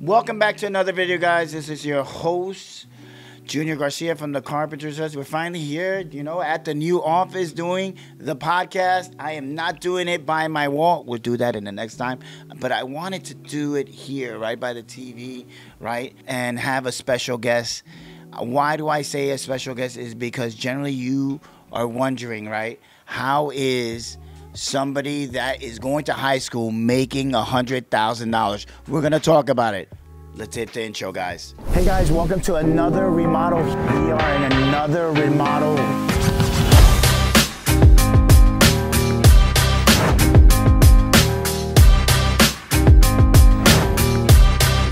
Welcome back to another video, guys. This is your host, Junior Garcia from the Carpenters. We're finally here, at the new office doing the podcast. I am not doing it by my wall. We'll do that in the next time. But I wanted to do it here, right by the TV, right, and have a special guest. Why do I say a special guest? Is because generally you are wondering, right, how is somebody that is going to high school making $100,000. We're going to talk about it. Let's hit the intro, guys. Hey, guys, welcome to another remodel. We are in another remodel.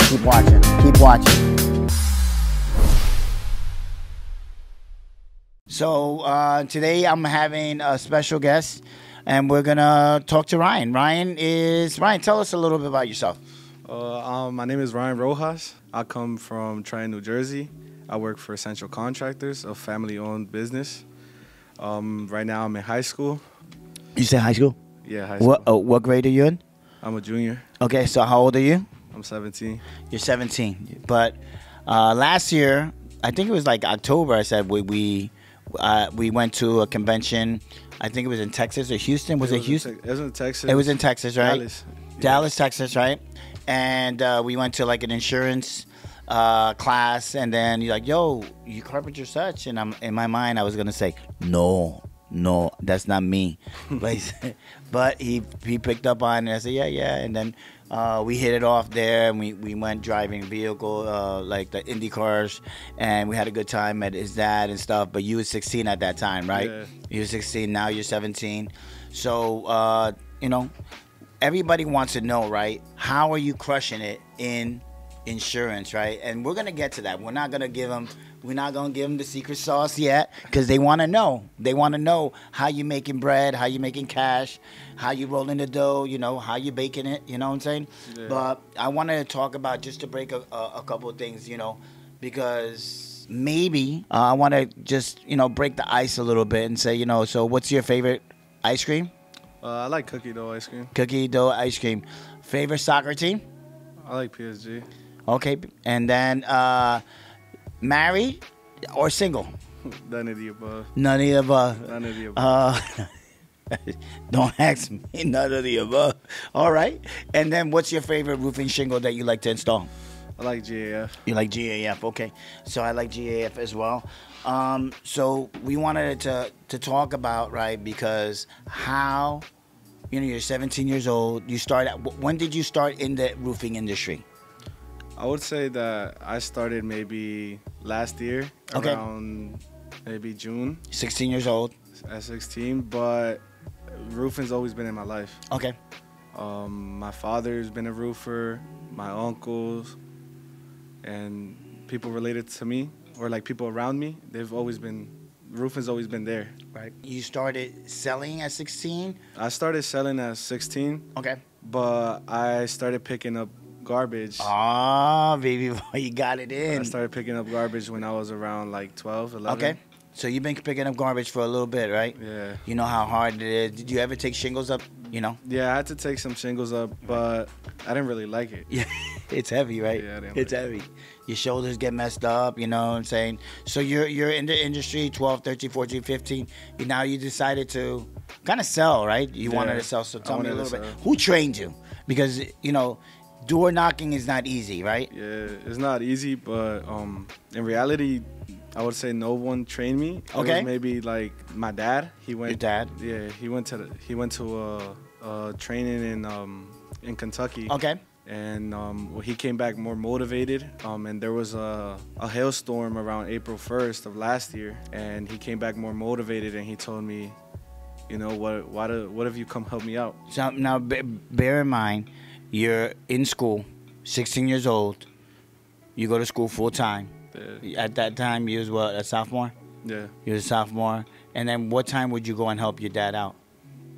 Keep watching. Keep watching. So today I'm having a special guest. And we're going to talk to Ryan. Ryan, tell us a little bit about yourself. My name is Ryan Rojas. I come from Trenton, New Jersey. I work for Essential Contractors, a family-owned business. Right now I'm in high school. You said high school? Yeah, high school. What grade are you in? I'm a junior. Okay, so how old are you? I'm 17. You're 17. But last year, I think it was like October, I said we went to a convention. I think it was in Texas or Houston. Was it Houston? It was in Texas. It was in Texas, right? Dallas. Dallas, Texas, right? And we went to like an insurance class, and then you're like, "Yo, you carpenter such," and in my mind I was gonna say, "No, that's not me," but he picked up on it. I said, "Yeah," and then we hit it off there, and we went driving vehicle like the Indy cars, and we had a good time at his dad and stuff. But you were 16 at that time, right? Yeah. You were 16. Now you're 17. So everybody wants to know, right? How are you crushing it in insurance, right? And we're gonna get to that. We're not gonna give them the secret sauce yet, because they want to know. They want to know how you making bread, how you making cash, how you rolling the dough, how you baking it. You know what I'm saying? Yeah. But I wanted to talk about, just to break a couple of things, because maybe I want to just break the ice a little bit and say, so what's your favorite ice cream? I like cookie dough ice cream. Cookie dough ice cream. Favorite soccer team? I like PSG. Okay, and then married or single? None of the above. None of the above. None of the above. Don't ask me. None of the above. All right. And then what's your favorite roofing shingle that you like to install? I like GAF. You like GAF, okay. So I like GAF as well. So we wanted to talk about, right, because how, you're 17 years old. When did you start in the roofing industry? I would say that I started maybe last year, okay, around maybe June. 16 years old. At 16, but roofing's always been in my life. Okay. My father's been a roofer, my uncles, and people related to me, or like people around me, roofing's always been there. Right. You started selling at 16? I started selling at 16. Okay. But I started picking up garbage. Ah, baby boy, you got it in. I started picking up garbage when I was around like 12, 11. Okay. So you've been picking up garbage for a little bit, right? Yeah. You know how hard it is. Did you ever take shingles up, Yeah, I had to take some shingles up, but I didn't really like it. Yeah, it's heavy, right? Yeah, it's heavy. Your shoulders get messed up, you know what I'm saying? So you're in the industry, 12, 13, 14, 15. Now you decided to kind of sell, right? You wanted to sell. So tell me a little bit. Who trained you? Because, door knocking is not easy, right? Yeah, it's not easy, but in reality, I would say no one trained me. Okay. Maybe like my dad. Your dad? Yeah, he went to a training in Kentucky. Okay. And he came back more motivated. And there was a hailstorm around April 1st of last year, and he came back more motivated, and he told me, what have you come help me out? So now bear in mind, you're in school, 16 years old. You go to school full time. Yeah. At that time, you was what, a sophomore? Yeah. You was a sophomore. And then what time would you go and help your dad out?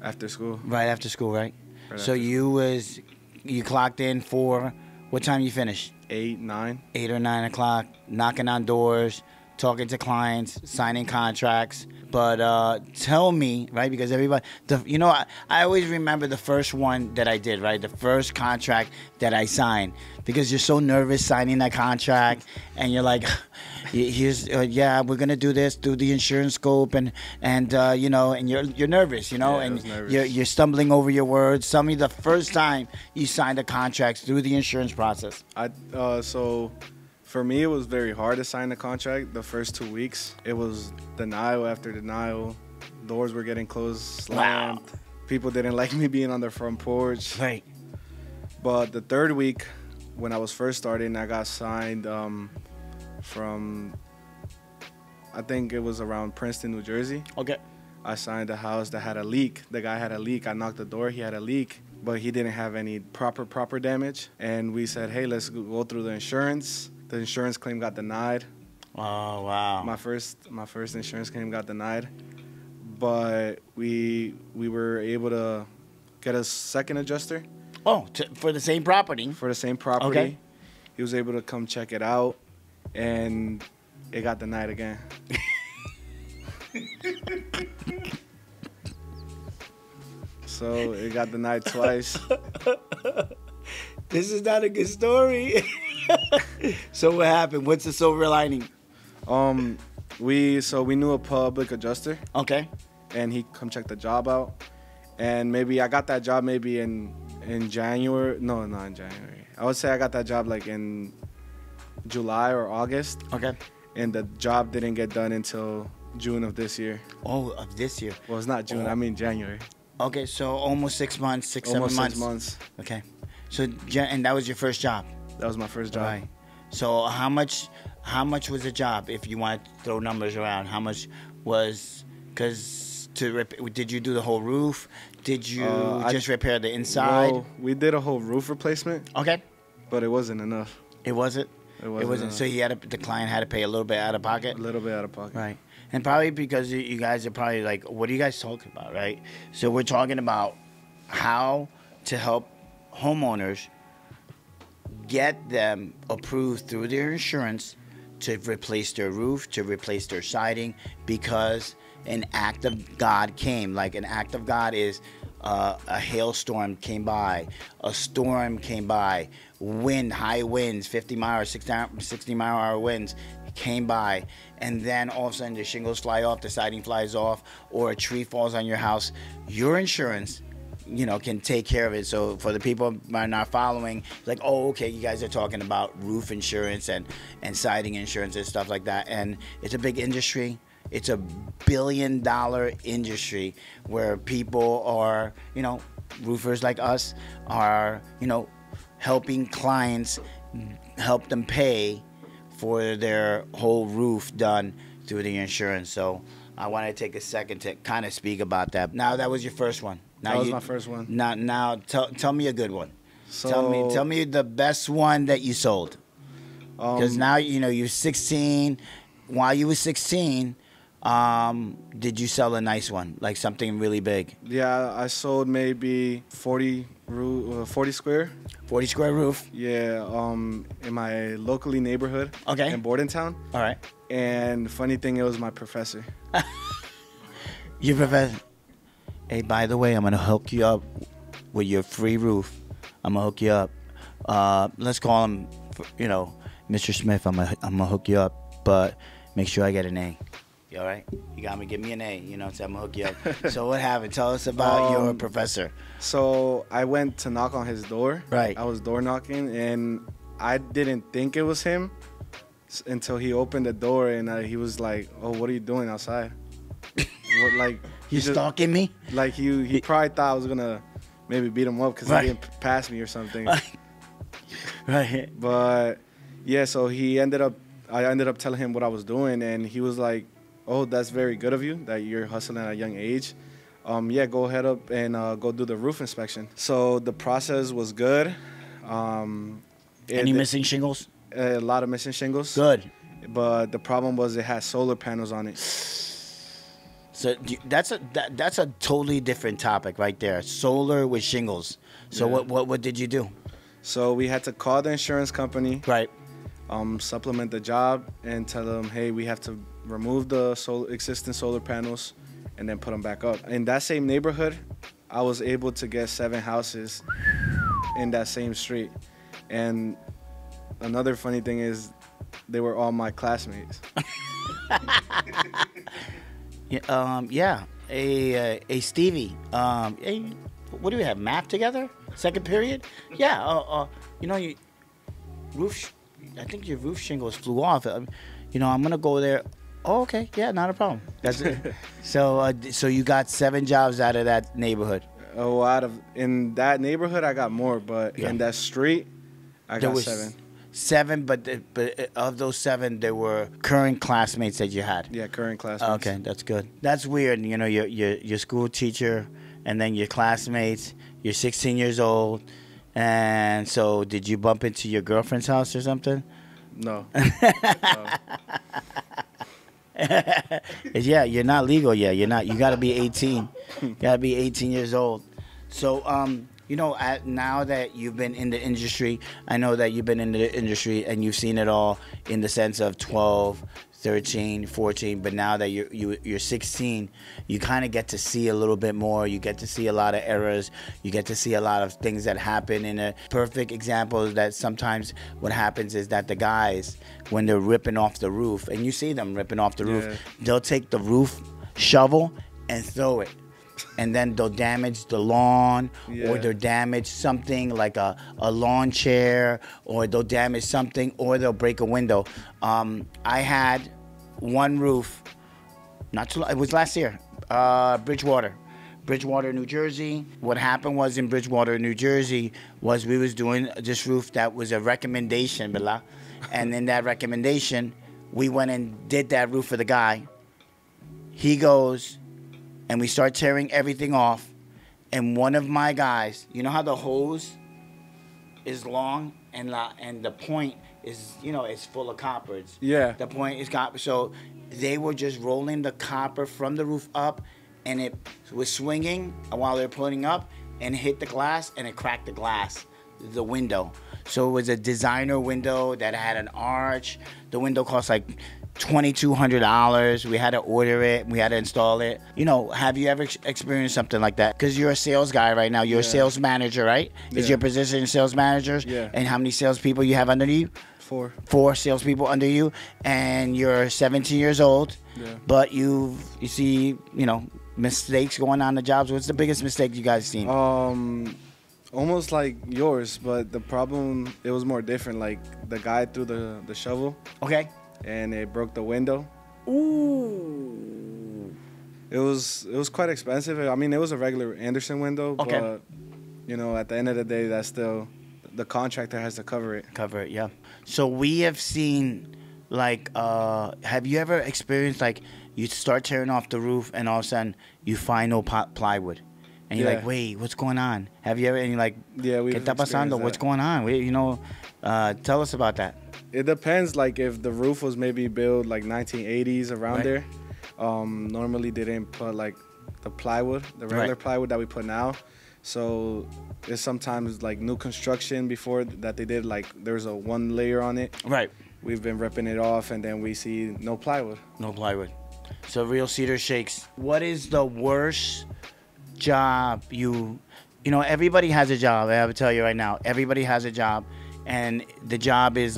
After school. Right after school, right? So you clocked in for, what time you finished? 8, 9. 8 or 9 o'clock, knocking on doors, talking to clients, signing contracts. But tell me, right? Because everybody, I always remember the first one that I did, right? The first contract that I signed, because you're so nervous signing that contract, and you're like, yeah, we're gonna do this, do the insurance scope, and you're nervous, Yeah, I and was nervous. you're stumbling over your words. Tell me the first time you signed a contract through the insurance process. So for me, it was very hard to sign the contract. The first 2 weeks, it was denial after denial. Doors were getting closed, slammed. Wow. People didn't like me being on their front porch. Right. But the third week, when I was first starting, I got signed from, I think it was around Princeton, New Jersey. Okay. I signed a house that had a leak. The guy had a leak. I knocked the door. He had a leak, but he didn't have any proper damage. And we said, hey, let's go through the insurance. The insurance claim got denied. Oh, wow. My first insurance claim got denied, but we were able to get a second adjuster Oh, for the same property. for the same property. Okay. He was able to come check it out, and it got denied again. So it got denied twice. This is not a good story. So what happened? What's the silver lining? We knew a public adjuster, Okay. and he come check the job out. And maybe I got that job maybe in January. No, not in January. I would say I got that job like in July or August, Okay. and the job didn't get done until June of this year. Oh, of this year. Well, it's not June. Oh. I mean January. Okay, so almost 6 months, Almost 7 6 months. Okay. So, and that was your first job? That was my first job. Right. So how much was the job, if you want to throw numbers around? How much was, did you do the whole roof? Did you just repair the inside? Well, we did a whole roof replacement, Okay. but it wasn't enough. It wasn't? It wasn't enough. So the client had to pay a little bit out of pocket? A little bit out of pocket. Right. And probably because you guys are probably like, what are you guys talking about, right? So we're talking about how to help homeowners get them approved through their insurance to replace their roof, to replace their siding, because an act of God came. Like an act of God is a hailstorm came by, a storm came by, high winds, 50 mile or 60 mile an hour winds came by, and then all of a sudden the shingles fly off, the siding flies off, or a tree falls on your house. Your insurance, can take care of it. So for the people who are not following, it's like, oh, okay, you guys are talking about roof insurance and siding insurance and stuff like that. And it's a big industry. It's a billion-dollar industry where people are, roofers like us are, helping clients help them pay for their whole roof done through the insurance. So I want to take a second to kind of speak about that. Now, that was your first one. Now That was my first one. Now tell me a good one. So Tell me the best one that you sold. Because now you're 16. While you were 16, did you sell a nice one, like something really big? Yeah, I sold maybe 40 square. 40 square roof. Yeah, in my locally neighborhood. Okay. In Bordentown. All right. And funny thing, it was my professor. Your professor. Hey, by the way, I'm gonna hook you up with your free roof. I'm gonna hook you up. Let's call him, Mr. Smith. I'm gonna hook you up, but make sure I get an A. You all right? You got me. Give me an A. So I'm gonna hook you up. So what happened? Tell us about your professor. So I went to knock on his door. Right. I was door knocking, and I didn't think it was him until he opened the door, and he was like, "Oh, what are you doing outside?" You stalking me? Like he probably thought I was gonna maybe beat him up because Right. he didn't pass me or something. Right. But yeah, so I ended up telling him what I was doing, and he was like, "Oh, that's very good of you that you're hustling at a young age. Yeah, go ahead up and go do the roof inspection." So the process was good. Any missing shingles? A lot of missing shingles. Good. But the problem was it had solar panels on it. So that's a totally different topic right there. Solar with shingles. So Yeah. what did you do? So we had to call the insurance company. Right. supplement the job and tell them, hey, we have to remove the existing solar panels and then put them back up. In that same neighborhood, I was able to get 7 houses in that same street. And another funny thing is they were all my classmates. Yeah. A Stevie. What do we have? Math together? Second period? Yeah. You roof. I think your roof shingles flew off. I'm gonna go there. Oh, okay. Yeah, not a problem. That's it. So you got 7 jobs out of that neighborhood. Oh, in that neighborhood, I got more, but in that street, I got 7. 7, but of those 7, there were current classmates that you had. Yeah, current classmates. Okay, that's good. That's weird. Your school teacher, and then your classmates. You're 16 years old, and so did you bump into your girlfriend's house or something? No. Yeah, you're not legal yet. You're not. You got to be 18. You got to be 18 years old. So, now that you've been in the industry, I know that you've been in the industry and you've seen it all in the sense of 12, 13, 14. But now that you're 16, you kind of get to see a little bit more. You get to see a lot of errors. You get to see a lot of things that happen. In a perfect example is that sometimes what happens is that the guys, when they're ripping off the roof, and you see them ripping off the roof, they'll take the roof shovel and throw it. And then they'll damage the lawn, or they'll damage something like a lawn chair, or they'll damage something, or they'll break a window. I had one roof, not too long, it was last year, Bridgewater, New Jersey. What happened was in Bridgewater, New Jersey, was we was doing this roof that was a recommendation, blah, and in that recommendation, we went and did that roof for the guy. He goes, and we start tearing everything off. And one of my guys, you know how the hose is long and the point is, it's full of copper. The point is copper. So they were just rolling the copper from the roof up, and it was swinging while they were putting up, and hit the glass, and it cracked the window. So it was a designer window that had an arch. The window cost like $2,200. We had to order it. We had to install it. Have you ever experienced something like that? Because you're a sales guy right now. You're a sales manager, right? Is your position sales manager? Yeah. And how many salespeople you have under you? 4. 4 salespeople under you. And you're 17 years old. Yeah. But you see, mistakes going on in the jobs. What's the biggest mistake you guys seen? Almost like yours, but the problem, it was more different. Like the guy threw the shovel. Okay. And it broke the window. Ooh. It was quite expensive. I mean, it was a regular Anderson window, but at the end of the day, that's still the contractor has to cover it. Cover it, yeah. So we have seen, have you ever experienced you start tearing off the roof and all of a sudden you find no plywood? And you're like, wait, what's going on? Have you ever, and you're like, we've ¿Qué está pasando? What's going on? Tell us about that. It depends, if the roof was maybe built 1980s around there, normally they didn't put the plywood, the regular plywood that we put now. So it's sometimes new construction before that they did, there's a 1 layer on it. Right. We've been ripping it off and then we see no plywood. No plywood. So real cedar shakes. What is the worst job everybody has a job. I have to tell you right now, everybody has a job, and the job is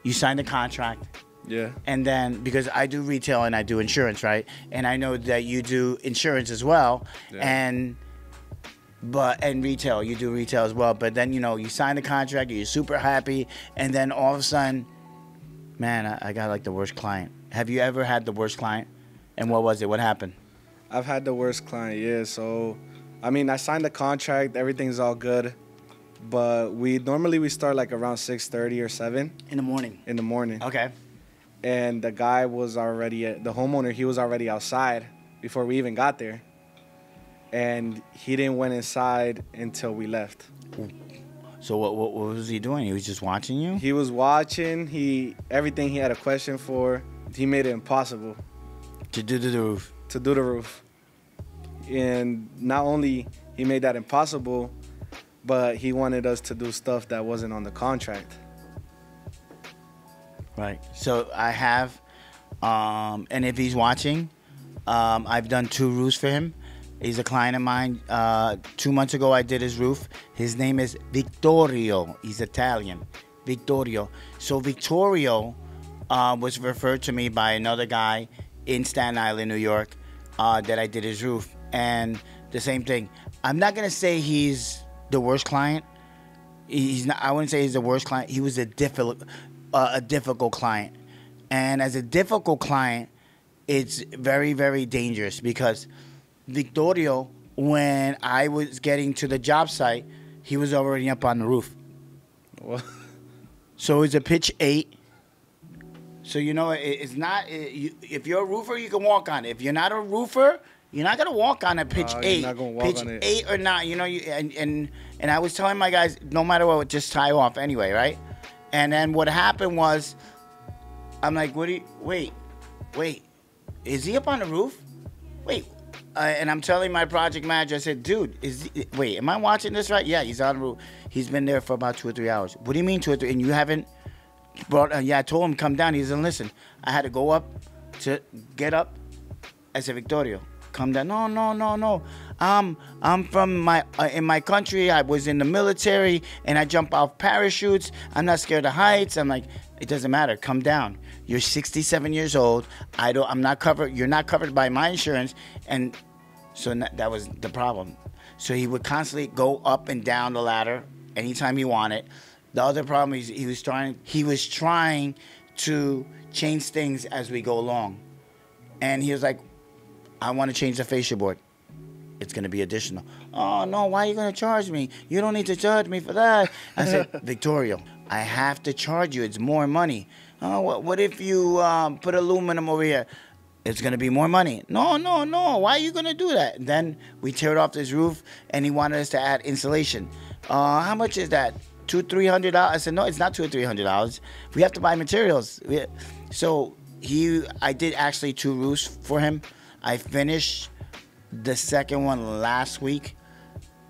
you sign the contract. Yeah. And then, because I do retail and I do insurance, right? And I know that you do insurance as well. Yeah. And retail, you do retail as well. But then, you sign the contract, you're super happy, and then all of a sudden, man, I got the worst client. Have you ever had the worst client? And what was it? What happened? I've had the worst client, yeah. So, I signed the contract, everything's all good, but we start around 6:30 or 7 in the morning. In the morning. Okay. And the guy was already the homeowner. He was already outside before we even got there, and he didn't went inside until we left. So what was he doing? He was just watching you? He was watching. Everything he had a question for, he made it impossible to do the roof. And not only he made that impossible, but he wanted us to do stuff that wasn't on the contract. Right. So I have, and if he's watching, I've done 2 roofs for him. He's a client of mine. 2 months ago, I did his roof. His name is Vittorio. He's Italian. Vittorio. So Vittorio was referred to me by another guy in Staten Island, New York, that I did his roof. And the same thing. I'm not gonna say he's the worst client. He's not. I wouldn't say he's the worst client. He was a difficult client. And as a difficult client, it's very, very dangerous because Victorio, when I was getting to the job site, he was already up on the roof. What? So it's a pitch 8. So, you know, it's not, if you're a roofer, you can walk on it. If you're not a roofer, you're not going to walk on a pitch 8. You're not gonna walk pitch on it. 8 or not, you know, and I was telling my guys, no matter what, just tie off anyway, right? And then what happened was, I'm like, wait, is he up on the roof? Wait. And I'm telling my project manager, I said, dude, wait, am I watching this right? Yeah, he's on the roof. He's been there for about 2 or 3 hours. What do you mean 2 or 3? And you haven't brought, yeah, I told him come down. He said, listen, I had to go up to get up. I said, Victorio, come down. No. I'm from in my country. I was in the military and I jump off parachutes. I'm not scared of heights. I'm like, it doesn't matter. Come down. You're 67 years old. I'm not covered. You're not covered by my insurance. And so that was the problem. So he would constantly go up and down the ladder anytime he wanted. The other problem is he was trying to change things as we go along. And he was like, I want to change the fascia board. It's going to be additional. Oh, no, why are you going to charge me? You don't need to charge me for that. I said, Victorio, I have to charge you. It's more money. Oh, what if you put aluminum over here? It's going to be more money. No. Why are you going to do that? And then we teared off this roof, and he wanted us to add insulation. How much is that? $200-300? I said, no, it's not $200 or $300. We have to buy materials. So I did actually 2 roofs for him. I finished the second one last week,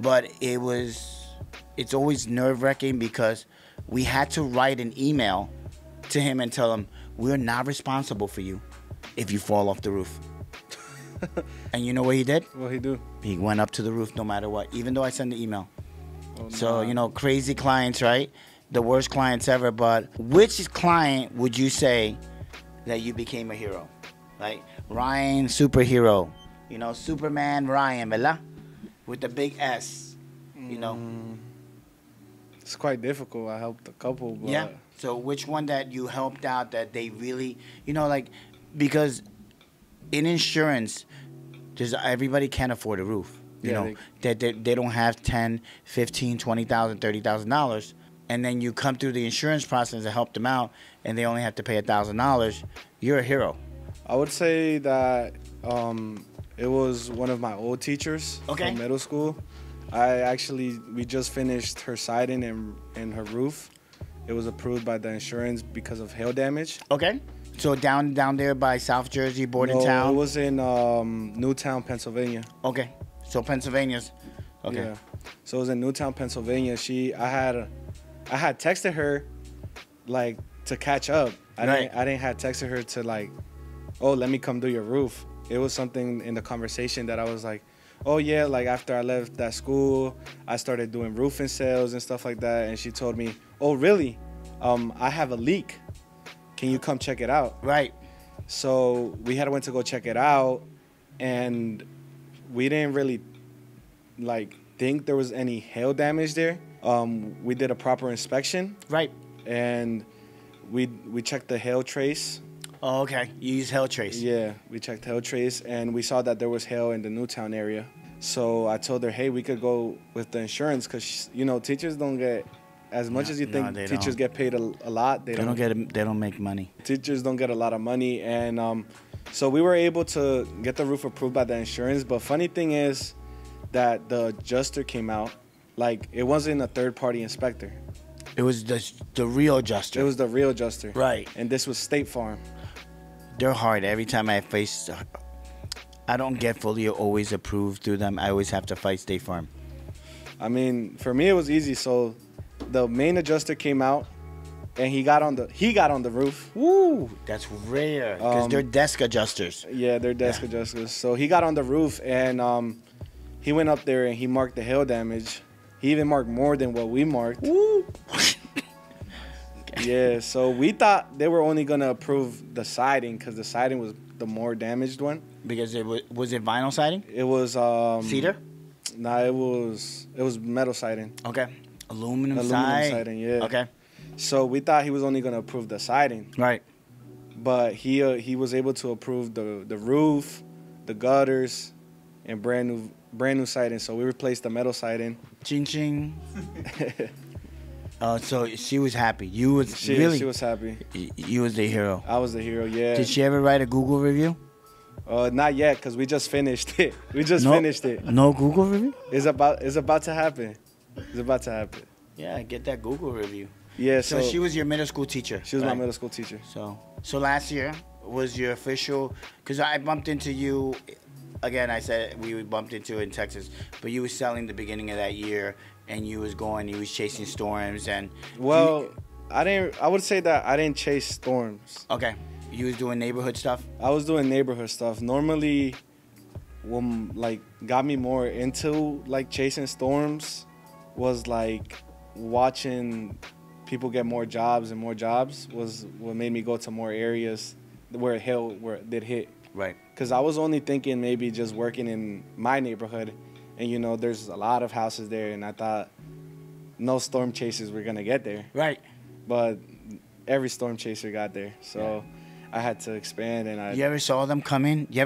but it's always nerve-wracking because we had to write an email to him and tell him, we're not responsible for you if you fall off the roof. And you know what he did? What he do? He went up to the roof no matter what, even though I sent the email. Oh, So, nah. you know, crazy clients, right? The worst clients ever. But which client would you say that you became a hero? Like Ryan, superhero. You know, Superman Ryan, ¿verdad? With the big S, you know. It's quite difficult. I helped a couple, but Yeah. So which one that you helped out that they really, you know, like, because in insurance, everybody can't afford a roof. You know, they don't have $10,000, $15,000, $20,000, $30,000, and then you come through the insurance process and help them out, and they only have to pay $1,000. You're a hero. I would say that it was one of my old teachers Okay. from middle school. We just finished her siding and her roof. It was approved by the insurance because of hail damage. Okay. So down there by South Jersey, Bordentown. No, it was in Newtown, Pennsylvania. Okay. So Pennsylvania's. Okay. Yeah. So it was in Newtown, Pennsylvania. I had texted her like to catch up. I didn't have texted her to like, oh, let me come do your roof. It was something in the conversation that I was like, oh yeah, like after I left that school, I started doing roofing sales and stuff like that. And she told me, oh really? I have a leak. Can you come check it out? Right. So we went to go check it out, and we didn't really like think there was any hail damage there. We did a proper inspection. Right. And we checked the hail trace. Oh, okay. You use hail trace. Yeah, we checked hail trace, and we saw that there was hail in the Newtown area. So I told her, hey, we could go with the insurance because, you know, teachers don't get, as much as you think teachers get paid a lot, they don't make money. Teachers don't get a lot of money. And so we were able to get the roof approved by the insurance. But funny thing is that the adjuster came out, like it wasn't a third-party inspector. It was the real adjuster. It was the real adjuster. Right. And this was State Farm. They're hard. Every time I don't get fully always approved through them. I always have to fight State Farm. I mean, for me, it was easy. So the main adjuster came out, and he got on the roof. Woo, that's rare because they're desk adjusters. Yeah, they're desk adjusters. So he got on the roof, and he went up there and he marked the hail damage. He even marked more than what we marked. Woo. Yeah, so we thought they were only gonna approve the siding because the siding was the more damaged one. Because was it vinyl siding? It was Cedar? Nah, it was metal siding. Okay. Aluminum siding, yeah. Okay. So we thought he was only gonna approve the siding. Right. But he was able to approve the roof, the gutters, and brand new siding. So we replaced the metal siding. Ching ching. So she was happy. You was She was happy. You was the hero. I was the hero. Yeah. Did she ever write a Google review? Not yet, cause we just finished it. Finished it. No Google review? It's about to happen. It's about to happen. Yeah, get that Google review. Yeah. So she was your middle school teacher. She was right? my middle school teacher. So last year was your official, because I bumped into you. Again, I said we bumped into in Texas, but you was selling the beginning of that year, and you was chasing storms, and I would say that I didn't chase storms. Okay, you was doing neighborhood stuff. I was doing neighborhood stuff. Normally, what got me more into like chasing storms was like watching people get more jobs was what made me go to more areas where it did hit. Right. Because I was only thinking maybe just working in my neighborhood, and there's a lot of houses there, and I thought no storm chasers were gonna get there. Right. But every storm chaser got there, so I had to expand. And You ever saw them come in? You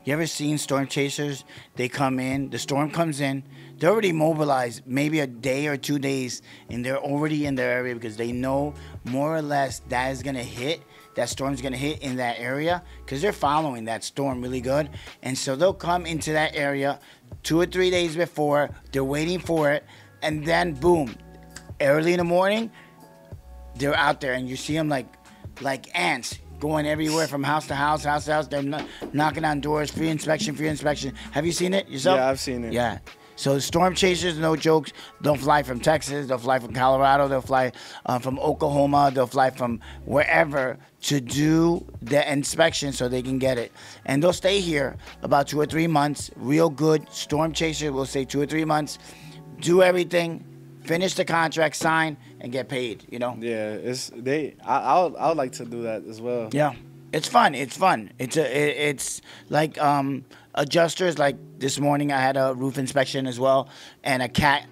ever seen storm chasers? They come in, the storm comes in, they're already mobilized, maybe a day or 2 days, and they're already in their area because they know more or less that storm's gonna hit in that area because they're following that storm really good. And so they'll come into that area 2 or 3 days before, they're waiting for it, and then boom, early in the morning, they're out there, and you see them like ants going everywhere from house to house, house to house. They're knocking on doors, free inspection. Have you seen it yourself? Yeah, I've seen it. Yeah. So storm chasers, no jokes, they'll fly from Texas, they'll fly from Colorado, they'll fly from Oklahoma, they'll fly from wherever to do the inspection so they can get it. And they'll stay here about 2 or 3 months, real good. Storm chaser will stay 2 or 3 months, do everything, finish the contract, sign, and get paid, Yeah, I would like to do that as well. Yeah. It's fun. It's like adjusters. Like this morning, I had a roof inspection as well, and a cat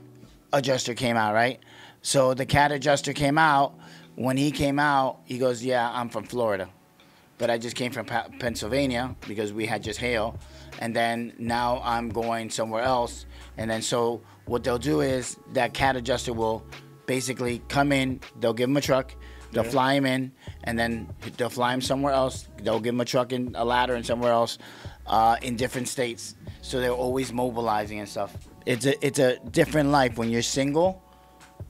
adjuster came out. Right, so the cat adjuster came out. When he came out, he goes, "Yeah, I'm from Florida, but I just came from Pennsylvania because we had just hail, and then now I'm going somewhere else." And then so what they'll do is that cat adjuster will basically come in. They'll give him a truck. They'll fly him in, and then they'll fly him somewhere else. They'll give him a truck and a ladder and somewhere else in different states. So they're always mobilizing and stuff. It's a different life. When you're single,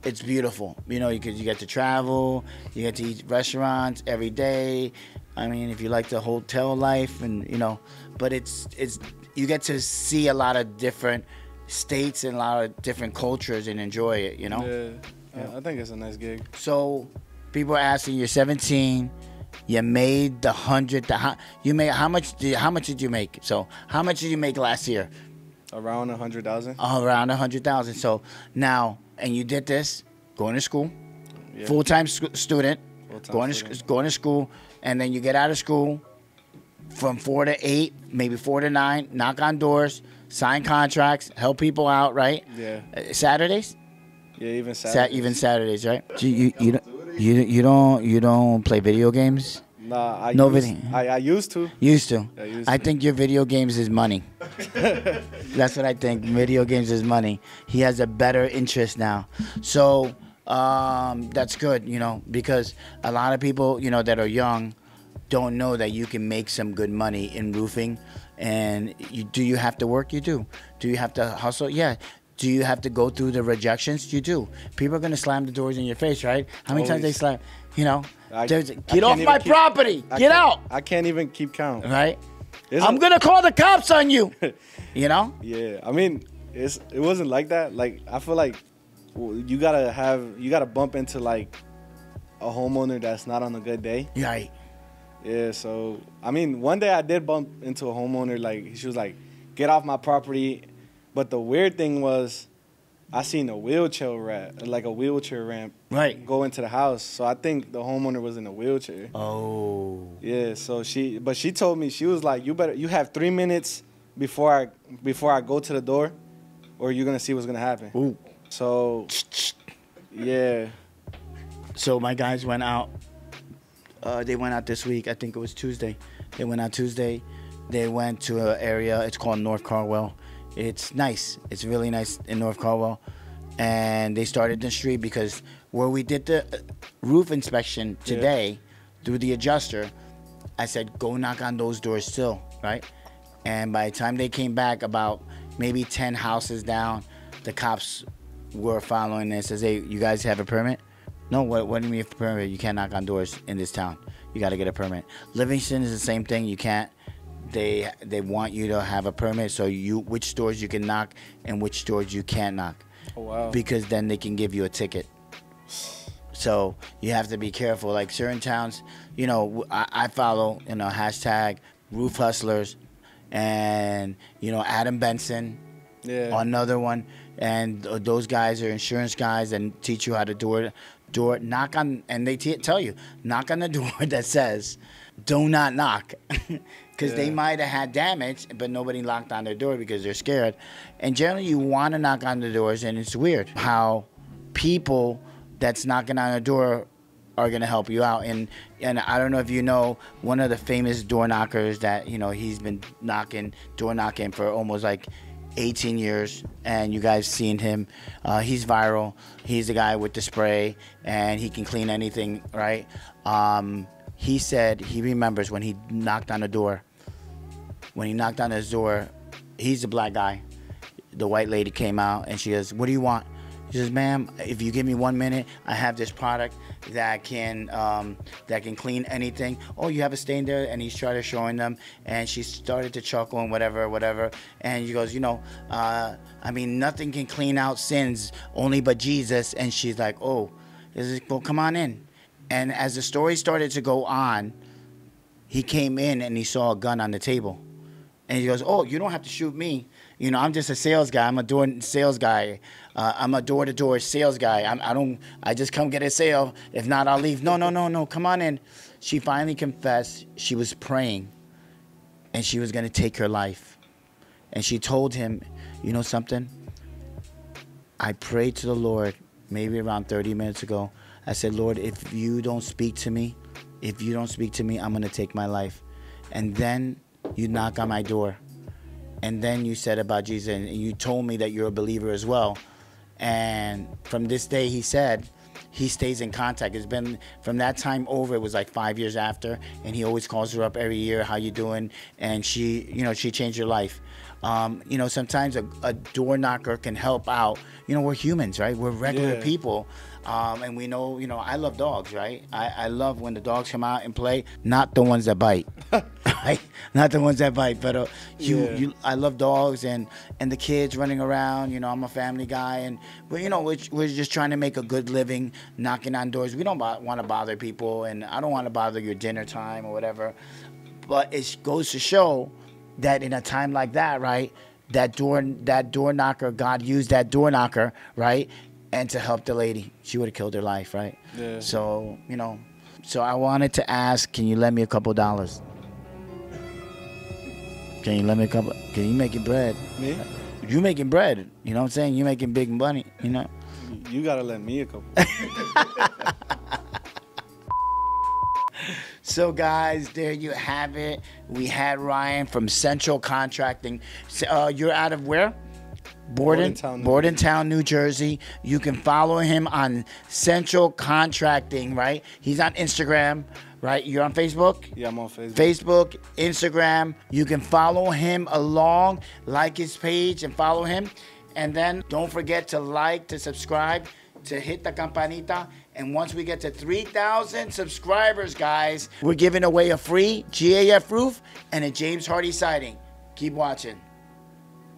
it's beautiful. Because you get to travel, you get to eat restaurants every day. I mean, if you like the hotel life, and but it's you get to see a lot of different states and a lot of different cultures and enjoy it. Yeah. I think it's a nice gig. So. People are asking, you're 17, you made the 100, how much did you make? So how much did you make last year? Around 100,000. Around 100,000. So now, and you did this, going to school, full-time student, going to school, and then you get out of school from 4 to 8, maybe 4 to 9, knock on doors, sign contracts, help people out, right? Yeah. Saturdays? Yeah, even Saturdays. Even Saturdays, right? You don't play video games? Nah, I used to. Used to. I think your video games is money. That's what I think. Video games is money. He has a better interest now. So that's good, because a lot of people, that are young don't know that you can make some good money in roofing. And do you have to work? You do. Do you have to hustle? Yeah. Do you have to go through the rejections? You do. People are going to slam the doors in your face, right? How many times they slam? Get off my property. Get out. I can't even keep count. Right? I'm going to call the cops on you. Yeah. I mean, it wasn't like that. Like, I feel like you gotta bump into like a homeowner that's not on a good day. Right. Yeah, so I mean, one day I did bump into a homeowner. Like she was like, "Get off my property," but the weird thing was, I seen a wheelchair ramp, Right. go into the house. So I think the homeowner was in a wheelchair. Oh. Yeah. So she told me, she was like, you have 3 minutes before I go to the door, or you're gonna see what's gonna happen. Ooh. So yeah. So my guys went out. They went out this week. I think it was Tuesday. They went out Tuesday. They went to an area. It's called North Carwell. It's nice. It's really nice in North Carwell. And they started the street because where we did the roof inspection today through the adjuster, I said, go knock on those doors still, right? And by the time they came back, about maybe 10 houses down, the cops were following this. Says, hey, you guys have a permit? No, what do you mean a permit? You can't knock on doors in this town. You got to get a permit. Livingston is the same thing. You can't. They want you to have a permit, so which doors you can knock and which doors you can't knock. Oh, wow. Because then they can give you a ticket. So you have to be careful. Like certain towns, you know, I follow, you know, hashtag Roof Hustlers, and you know Adam Benson, another one, and those guys are insurance guys and teach you how to door knock on, and they tell you knock on the door that says do not knock, because they might have had damage, but nobody locked on their door because they're scared. And generally you want to knock on the doors, and it's weird how people that's knocking on the door are going to help you out. And I don't know if you know, one of the famous door knockers that, you know, he's been door knocking for almost like 18 years, and you guys seen him. He's viral. He's the guy with the spray, and he can clean anything, right? He said he remembers when he knocked on the door. When he knocked on his door, he's a black guy. The white lady came out, and she goes, what do you want? He says, ma'am, if you give me 1 minute, I have this product that can clean anything. Oh, you have a stain there? And he started showing them, and she started to chuckle and whatever. And he goes, you know, I mean, nothing can clean out sins, only but Jesus. And she's like, oh, well, come on in. And as the story started to go on, he came in and he saw a gun on the table. And he goes, oh, you don't have to shoot me. You know, I'm just a sales guy. I'm a door sales guy. I'm a door-to-door sales guy. I just come get a sale. If not, I'll leave. No. Come on in. She finally confessed she was praying, and she was going to take her life. And she told him, you know something? I prayed to the Lord maybe around 30 minutes ago. I said, Lord, if you don't speak to me, I'm going to take my life. And then you knock on my door. And then you said about Jesus, and you told me that you're a believer as well. And from this day, he said, he stays in contact. It's been, from that time over, it was like 5 years after, and he always calls her up every year, how you doing? And she, you know, she changed her life. You know, sometimes a door knocker can help out. You know, we're humans, right? We're regular people. And we know, you know, I love dogs, right? I love when the dogs come out and play, not the ones that bite. Right? Not the ones that bite, but I love dogs and the kids running around. You know, I'm a family guy, and you know, we're just trying to make a good living, knocking on doors. We don't want to bother people, and I don't want to bother your dinner time or whatever. But it goes to show that in a time like that, right, that door knocker, God used that door knocker, right, and to help the lady. She would have killed her life, right? Yeah. So, you know, so I wanted to ask, can you lend me a couple dollars? Can you lend me a couple? Can you making bread? Me? You making bread? You know what I'm saying? You making big money? You know. You gotta lend me a couple. So guys, there you have it. We had Ryan from Central Contracting. You're out of where? Bordentown, New Jersey. You can follow him on Central Contracting, right? He's on Instagram, right? You're on Facebook? Yeah, I'm on Facebook. Facebook, Instagram. You can follow him along, like his page and follow him. And then don't forget to like, to subscribe, to hit the campanita. And once we get to 3,000 subscribers, guys, we're giving away a free GAF roof and a James Hardy siding. Keep watching.